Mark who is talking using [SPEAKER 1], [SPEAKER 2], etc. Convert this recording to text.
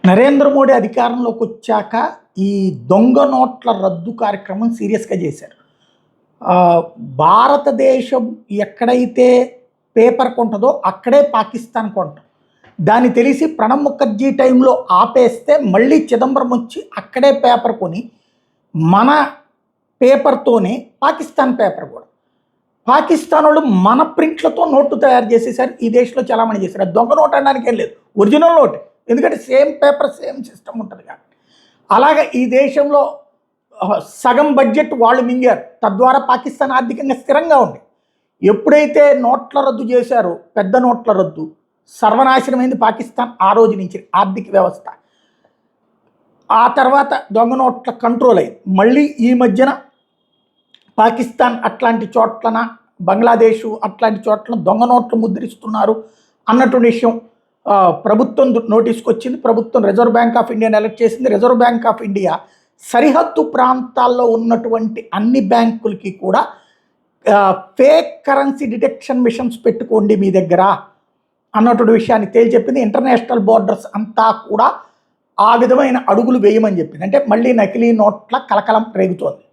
[SPEAKER 1] నరేంద్ర మోడీ అధికారంలోకి వచ్చాక ఈ దొంగ నోట్ల రద్దు కార్యక్రమం సీరియస్గా చేశారు. భారతదేశం ఎక్కడైతే పేపర్ కొంటుందో అక్కడే పాకిస్తాన్ కొంటాం. దాన్ని తెలిసి ప్రణబ్ ముఖర్జీ టైంలో ఆపేస్తే మళ్ళీ చిదంబరం వచ్చి అక్కడే పేపర్ కొని మన పేపర్తోనే పాకిస్తాన్ పేపర్ కూడా పాకిస్తాన్ వాళ్ళు మన ప్రింట్లతో నోట్లు తయారు చేసేసారు. ఈ దేశంలో చాలామంది చేశారు. అది దొంగ నోట్ అనడానికి ఏం లేదు, ఒరిజినల్ నోట్. ఎందుకంటే సేమ్ పేపర్ సేమ్ సిస్టమ్ ఉంటుంది కాబట్టి. అలాగే ఈ దేశంలో సగం బడ్జెట్ వాళ్ళు మింగారు. తద్వారా పాకిస్తాన్ ఆర్థికంగా స్థిరంగా ఉంది. ఎప్పుడైతే నోట్ల రద్దు చేశారో, పెద్ద నోట్ల రద్దు, సర్వనాశనమైంది పాకిస్తాన్ ఆ రోజు నుంచి ఆర్థిక వ్యవస్థ. ఆ తర్వాత దొంగ నోట్ల కంట్రోల్ అయింది. మళ్ళీ ఈ మధ్యన పాకిస్తాన్ అట్లాంటి చోట్లన, బంగ్లాదేశ్ అట్లాంటి చోట్ల దొంగ నోట్లు ముద్రిస్తున్నారు అన్నటువంటి విషయం ప్రభుత్వం నోటీస్కి వచ్చింది. ప్రభుత్వం రిజర్వ్ బ్యాంక్ ఆఫ్ ఇండియాని ఎలక్ట్ చేసింది. రిజర్వ్ బ్యాంక్ ఆఫ్ ఇండియా సరిహద్దు ప్రాంతాల్లో ఉన్నటువంటి అన్ని బ్యాంకులకి కూడా ఫేక్ కరెన్సీ డిటెక్షన్ మిషన్స్ పెట్టుకోండి మీ దగ్గర అన్నటువంటి విషయాన్ని తేల్చెప్పింది. ఇంటర్నేషనల్ బోర్డర్స్ అంతా కూడా ఆ విధమైన అడుగులు వేయమని చెప్పింది. అంటే మళ్ళీ నకిలీ నోట్ల కలకలం రేగుతోంది.